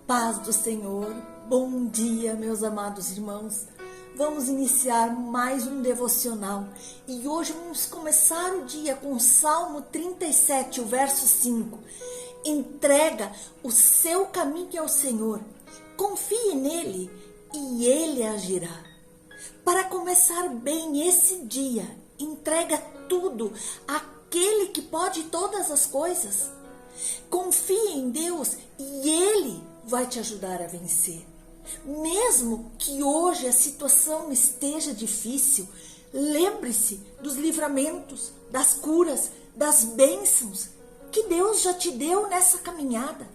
paz do Senhor, bom dia, meus amados irmãos. Vamos iniciar mais um devocional e hoje vamos começar o dia com o Salmo 37, o verso 5. Entrega o seu caminho ao Senhor, confie nele e ele agirá. Para começar bem esse dia, entrega tudo àquele que pode todas as coisas. Confie em Deus e ele vai te ajudar a vencer. Mesmo que hoje a situação esteja difícil, lembre-se dos livramentos, das curas, das bênçãos que Deus já te deu nessa caminhada.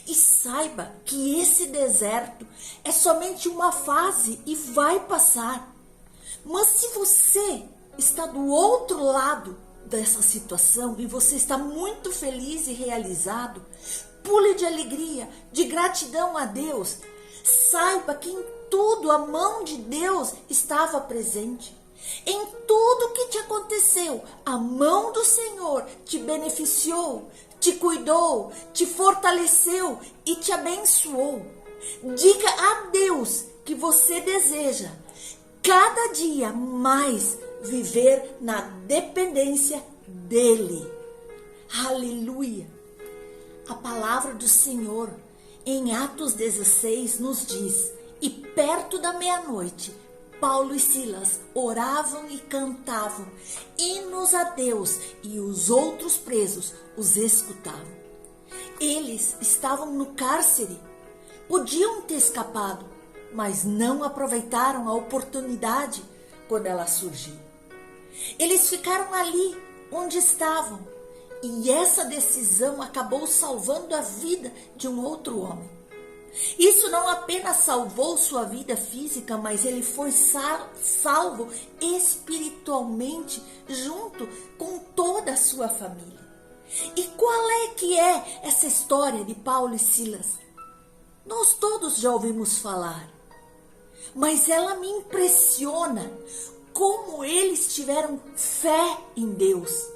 E saiba que esse deserto é somente uma fase e vai passar. Mas se você está do outro lado dessa situação e você está muito feliz e realizado, pule de alegria, de gratidão a Deus. Saiba que em tudo a mão de Deus estava presente. Em tudo que te aconteceu, a mão do Senhor te beneficiou, te cuidou, te fortaleceu e te abençoou. Diga a Deus que você deseja cada dia mais viver na dependência dEle. Aleluia! A palavra do Senhor em Atos 16 nos diz: e perto da meia-noite, Paulo e Silas oravam e cantavam hinos a Deus e os outros presos os escutavam. Eles estavam no cárcere, podiam ter escapado, mas não aproveitaram a oportunidade quando ela surgiu. Eles ficaram ali onde estavam. E essa decisão acabou salvando a vida de um outro homem. Isso não apenas salvou sua vida física, mas ele foi salvo espiritualmente junto com toda a sua família. E qual é que é essa história de Paulo e Silas? Nós todos já ouvimos falar, mas ela me impressiona como eles tiveram fé em Deus.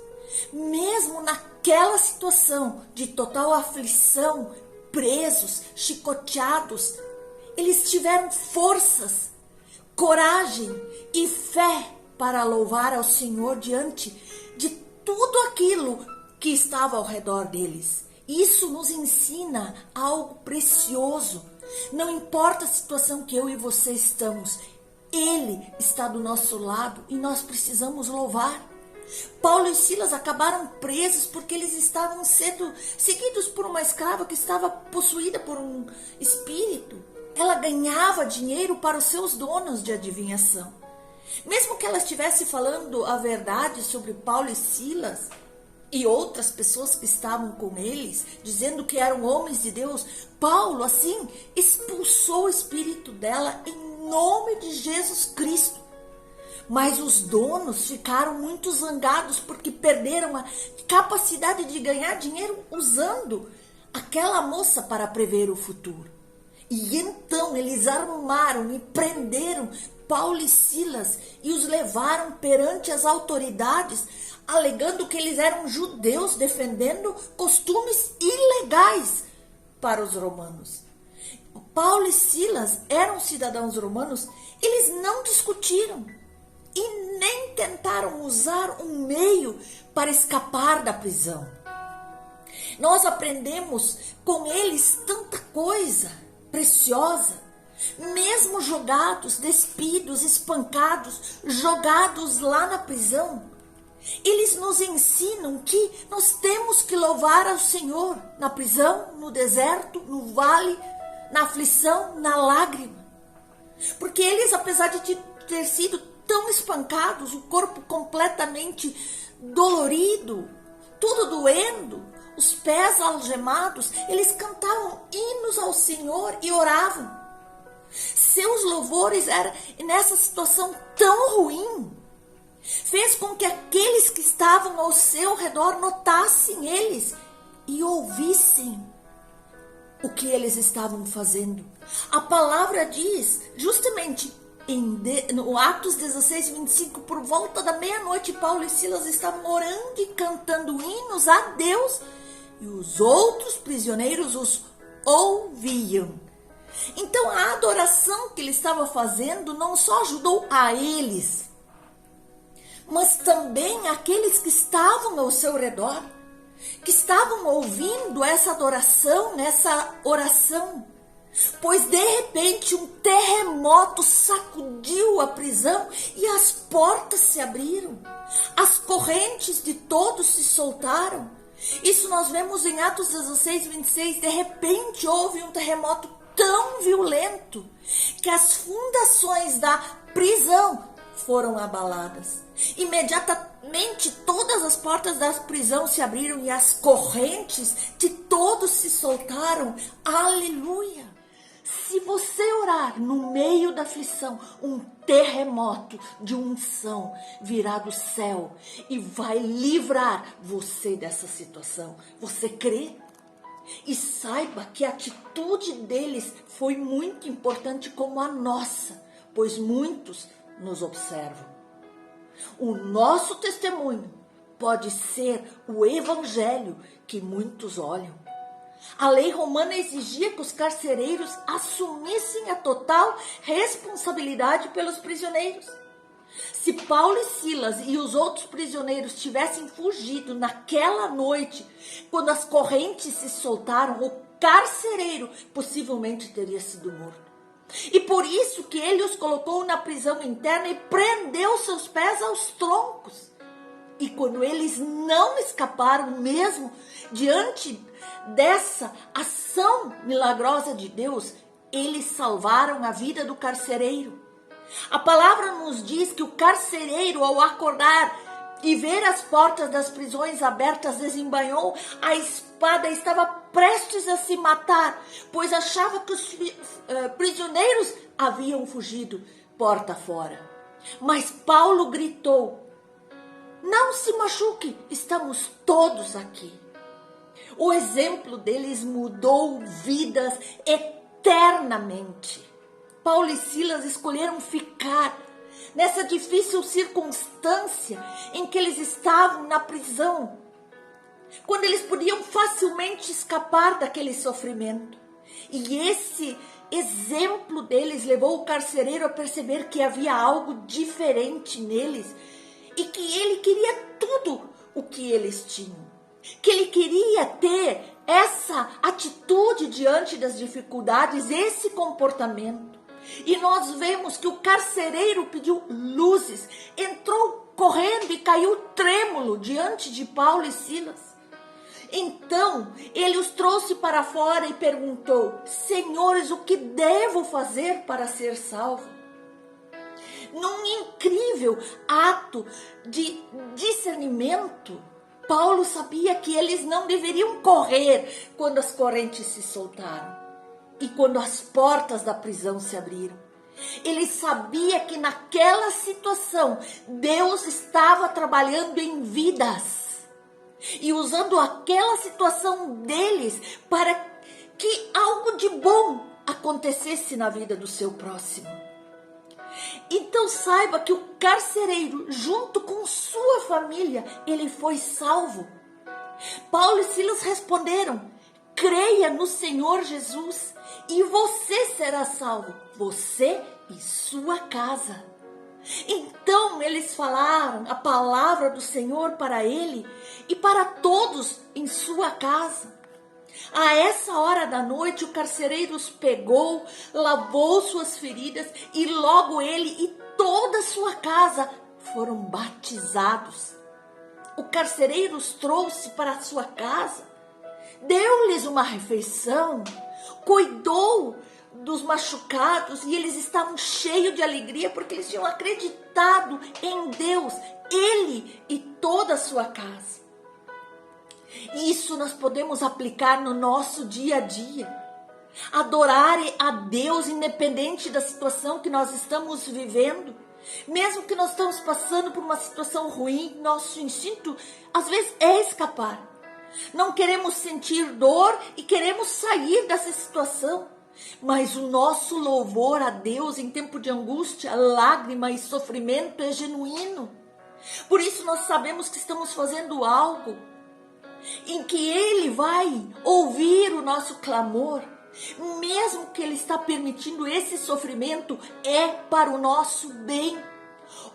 Mesmo naquela situação de total aflição, presos, chicoteados, eles tiveram forças, coragem e fé para louvar ao Senhor diante de tudo aquilo que estava ao redor deles. Isso nos ensina algo precioso. Não importa a situação que eu e você estamos, Ele está do nosso lado e nós precisamos louvar. Paulo e Silas acabaram presos porque eles estavam sendo seguidos por uma escrava que estava possuída por um espírito. Ela ganhava dinheiro para os seus donos de adivinhação. Mesmo que ela estivesse falando a verdade sobre Paulo e Silas e outras pessoas que estavam com eles, dizendo que eram homens de Deus, Paulo, assim, expulsou o espírito dela em nome de Jesus Cristo. Mas os donos ficaram muito zangados porque perderam a capacidade de ganhar dinheiro usando aquela moça para prever o futuro. E então eles armaram e prenderam Paulo e Silas e os levaram perante as autoridades, alegando que eles eram judeus defendendo costumes ilegais para os romanos. Paulo e Silas eram cidadãos romanos, eles não discutiram e nem tentaram usar um meio para escapar da prisão. Nós aprendemos com eles tanta coisa preciosa, mesmo jogados, despidos, espancados, jogados lá na prisão. Eles nos ensinam que nós temos que louvar ao Senhor na prisão, no deserto, no vale, na aflição, na lágrima. Porque eles, apesar de ter sido tão espancados, o corpo completamente dolorido, tudo doendo, os pés algemados, eles cantavam hinos ao Senhor e oravam. Seus louvores eram, nessa situação tão ruim, fez com que aqueles que estavam ao seu redor notassem eles e ouvissem o que eles estavam fazendo. A palavra diz justamente no Atos 16, 25, por volta da meia-noite, Paulo e Silas estavam orando e cantando hinos a Deus, e os outros prisioneiros os ouviam. Então a adoração que ele estava fazendo não só ajudou a eles, mas também aqueles que estavam ao seu redor, que estavam ouvindo essa adoração, essa oração. Pois de repente um terremoto sacudiu a prisão e as portas se abriram. As correntes de todos se soltaram. Isso nós vemos em Atos 16, 26. De repente houve um terremoto tão violento que as fundações da prisão foram abaladas. Imediatamente todas as portas da prisão se abriram e as correntes de todos se soltaram. Aleluia! Se você orar no meio da aflição, um terremoto de unção virá do céu e vai livrar você dessa situação. Você crê? E saiba que a atitude deles foi muito importante como a nossa, pois muitos nos observam. O nosso testemunho pode ser o evangelho que muitos olham. A lei romana exigia que os carcereiros assumissem a total responsabilidade pelos prisioneiros. Se Paulo e Silas e os outros prisioneiros tivessem fugido naquela noite, quando as correntes se soltaram, o carcereiro possivelmente teria sido morto. E por isso que ele os colocou na prisão interna e prendeu seus pés aos troncos. E quando eles não escaparam mesmo diante dessa ação milagrosa de Deus, eles salvaram a vida do carcereiro. A palavra nos diz que o carcereiro, ao acordar e ver as portas das prisões abertas, desembainhou a espada, estava prestes a se matar, pois achava que os prisioneiros haviam fugido porta fora. Mas Paulo gritou: não se machuque, estamos todos aqui. O exemplo deles mudou vidas eternamente. Paulo e Silas escolheram ficar nessa difícil circunstância em que eles estavam na prisão, quando eles podiam facilmente escapar daquele sofrimento. E esse exemplo deles levou o carcereiro a perceber que havia algo diferente neles e que ele queria tudo o que eles tinham. Que ele queria ter essa atitude diante das dificuldades, esse comportamento. E nós vemos que o carcereiro pediu luzes, entrou correndo e caiu trêmulo diante de Paulo e Silas. Então ele os trouxe para fora e perguntou: senhores, o que devo fazer para ser salvo? Num incrível ato de discernimento, Paulo sabia que eles não deveriam correr quando as correntes se soltaram e quando as portas da prisão se abriram. Ele sabia que naquela situação Deus estava trabalhando em vidas e usando aquela situação deles para que algo de bom acontecesse na vida do seu próximo. Então saiba que o carcereiro, junto com sua família, ele foi salvo. Paulo e Silas responderam: creia no Senhor Jesus e você será salvo, você e sua casa. Então eles falaram a palavra do Senhor para ele e para todos em sua casa. A essa hora da noite, o carcereiro os pegou, lavou suas feridas e logo ele e toda a sua casa foram batizados. O carcereiro os trouxe para a sua casa, deu-lhes uma refeição, cuidou dos machucados e eles estavam cheios de alegria porque eles tinham acreditado em Deus, ele e toda a sua casa. Isso nós podemos aplicar no nosso dia a dia. Adorar a Deus independente da situação que nós estamos vivendo. Mesmo que nós estamos passando por uma situação ruim, nosso instinto às vezes é escapar. Não queremos sentir dor e queremos sair dessa situação. Mas o nosso louvor a Deus em tempo de angústia, lágrima e sofrimento é genuíno. Por isso nós sabemos que estamos fazendo algo em que Ele vai ouvir o nosso clamor, mesmo que Ele está permitindo esse sofrimento, é para o nosso bem,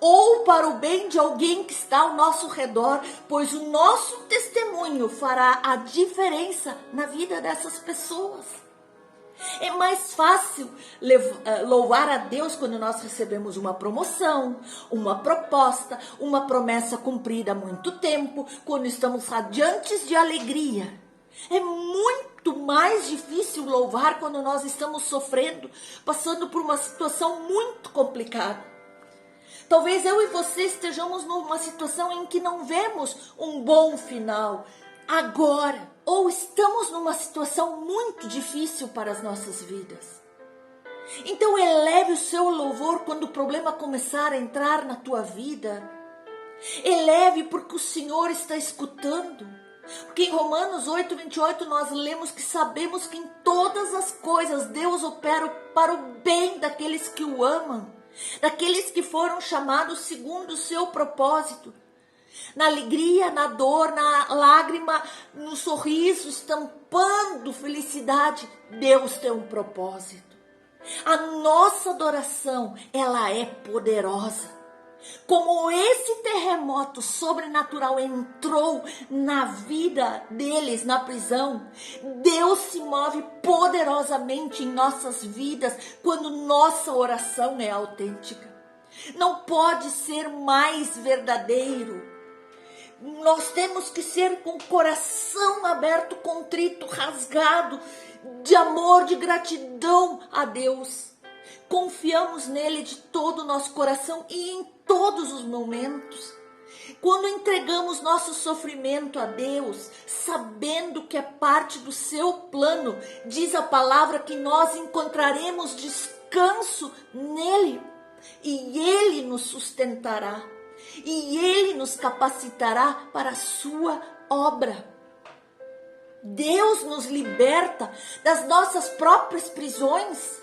ou para o bem de alguém que está ao nosso redor, pois o nosso testemunho fará a diferença na vida dessas pessoas. É mais fácil louvar a Deus quando nós recebemos uma promoção, uma proposta, uma promessa cumprida há muito tempo, quando estamos radiantes de alegria. É muito mais difícil louvar quando nós estamos sofrendo, passando por uma situação muito complicada. Talvez eu e você estejamos numa situação em que não vemos um bom final agora, ou estamos numa situação muito difícil para as nossas vidas. Então eleve o seu louvor quando o problema começar a entrar na tua vida. Eleve porque o Senhor está escutando. Porque em Romanos 8:28 nós lemos que sabemos que em todas as coisas Deus opera para o bem daqueles que o amam, daqueles que foram chamados segundo o seu propósito. Na alegria, na dor, na lágrima, no sorriso, estampando felicidade, Deus tem um propósito. A nossa adoração, ela é poderosa. Como esse terremoto sobrenatural entrou na vida deles, na prisão, Deus se move poderosamente em nossas vidas quando nossa oração é autêntica. Não pode ser mais verdadeiro. Nós temos que ser com o coração aberto, contrito, rasgado, de amor, de gratidão a Deus. Confiamos nele de todo o nosso coração e em todos os momentos. Quando entregamos nosso sofrimento a Deus, sabendo que é parte do seu plano, diz a palavra que nós encontraremos descanso nele e ele nos sustentará. E Ele nos capacitará para a sua obra. Deus nos liberta das nossas próprias prisões.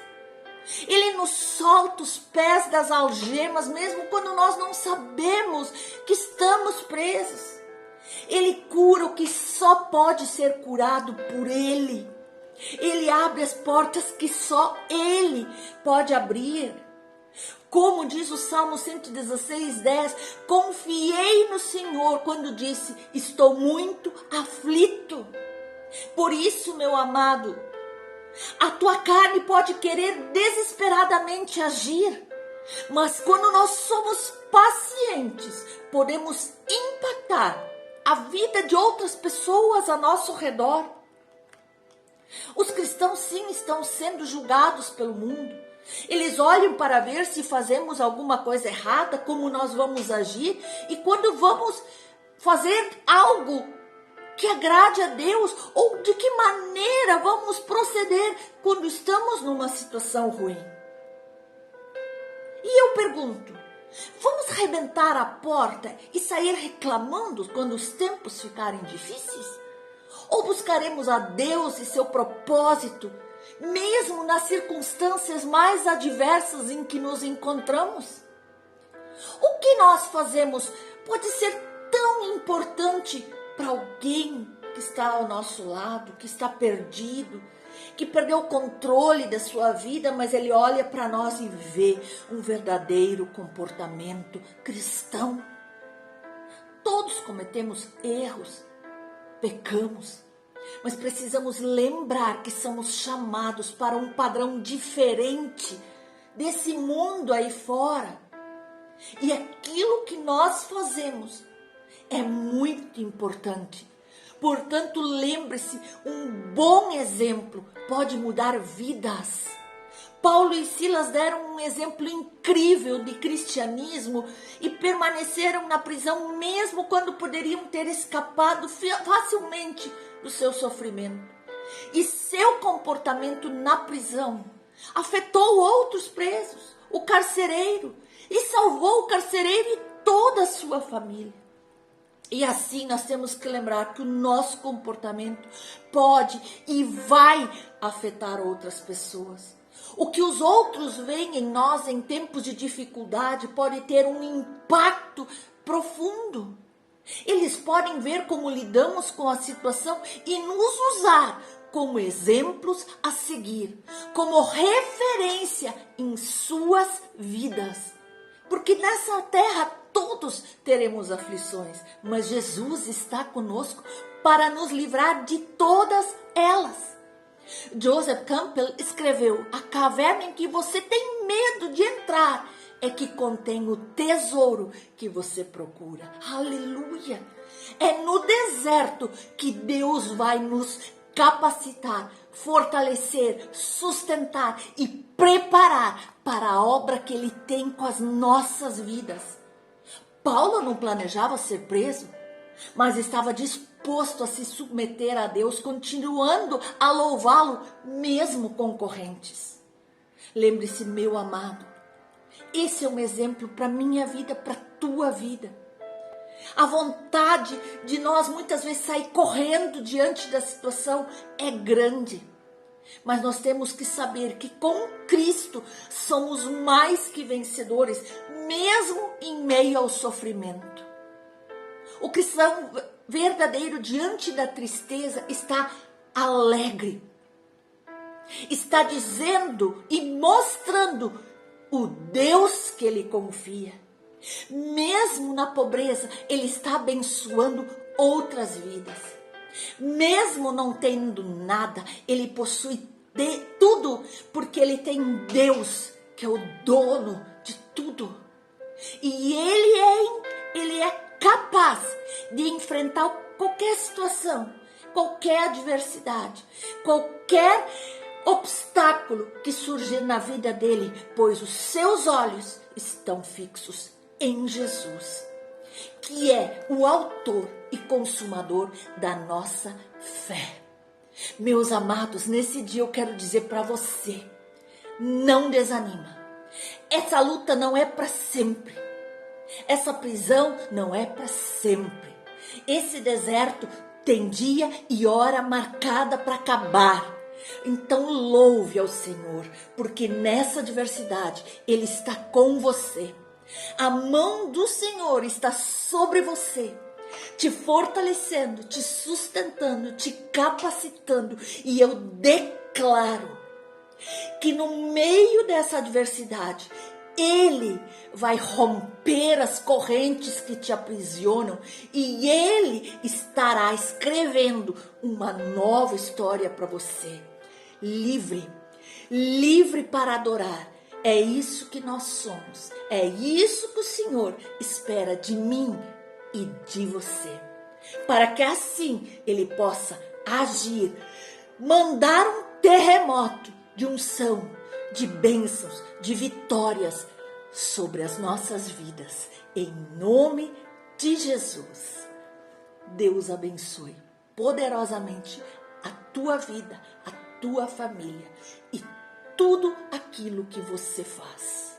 Ele nos solta os pés das algemas, mesmo quando nós não sabemos que estamos presos. Ele cura o que só pode ser curado por Ele. Ele abre as portas que só Ele pode abrir. Como diz o Salmo 116:10, confiei no Senhor quando disse, estou muito aflito. Por isso, meu amado, a tua carne pode querer desesperadamente agir, mas quando nós somos pacientes, podemos impactar a vida de outras pessoas a nosso redor. Os cristãos sim estão sendo julgados pelo mundo. Eles olham para ver se fazemos alguma coisa errada, como nós vamos agir, e quando vamos fazer algo que agrade a Deus, ou de que maneira vamos proceder quando estamos numa situação ruim. E eu pergunto, vamos arrebentar a porta e sair reclamando quando os tempos ficarem difíceis? Ou buscaremos a Deus e seu propósito, mesmo nas circunstâncias mais adversas em que nos encontramos? O que nós fazemos pode ser tão importante para alguém que está ao nosso lado, que está perdido, que perdeu o controle da sua vida, mas ele olha para nós e vê um verdadeiro comportamento cristão. Todos cometemos erros, pecamos, mas precisamos lembrar que somos chamados para um padrão diferente desse mundo aí fora. E aquilo que nós fazemos é muito importante. Portanto, lembre-se, um bom exemplo pode mudar vidas. Paulo e Silas deram um exemplo incrível de cristianismo e permaneceram na prisão mesmo quando poderiam ter escapado facilmente do seu sofrimento. E seu comportamento na prisão afetou outros presos, o carcereiro, e salvou o carcereiro e toda a sua família. E assim nós temos que lembrar que o nosso comportamento pode e vai afetar outras pessoas. O que os outros veem em nós em tempos de dificuldade pode ter um impacto profundo. Eles podem ver como lidamos com a situação e nos usar como exemplos a seguir, como referência em suas vidas. Porque nessa terra todos teremos aflições, mas Jesus está conosco para nos livrar de todas elas. Joseph Campbell escreveu: a caverna em que você tem medo de entrar é que contém o tesouro que você procura. Aleluia! É no deserto que Deus vai nos capacitar, fortalecer, sustentar e preparar para a obra que Ele tem com as nossas vidas. Paulo não planejava ser preso, mas estava disposto a se submeter a Deus, continuando a louvá-lo mesmo com correntes. Lembre-se, meu amado, esse é um exemplo para minha vida, para tua vida. A vontade de nós muitas vezes sair correndo diante da situação é grande. Mas nós temos que saber que com Cristo somos mais que vencedores, mesmo em meio ao sofrimento. O cristão verdadeiro diante da tristeza está alegre. Está dizendo e mostrando o Deus que ele confia. Mesmo na pobreza, ele está abençoando outras vidas. Mesmo não tendo nada, ele possui tudo, porque ele tem um Deus que é o dono de tudo. E ele é capaz de enfrentar qualquer situação, qualquer adversidade, qualquer obstáculo que surgir na vida dele, pois os seus olhos estão fixos em Jesus, que é o autor e consumador da nossa fé. Meus amados, nesse dia eu quero dizer para você, não desanima. Essa luta não é para sempre. Essa prisão não é para sempre. Esse deserto tem dia e hora marcada para acabar. Então louve ao Senhor, porque nessa adversidade Ele está com você. A mão do Senhor está sobre você, te fortalecendo, te sustentando, te capacitando. E eu declaro que no meio dessa adversidade, Ele vai romper as correntes que te aprisionam e Ele estará escrevendo uma nova história para você. Livre, livre para adorar. É isso que nós somos. É isso que o Senhor espera de mim e de você. Para que assim Ele possa agir, mandar um terremoto de unção, de bênçãos, de vitórias sobre as nossas vidas. Em nome de Jesus. Deus abençoe poderosamente a tua vida, a tua família e tudo aquilo que você faz.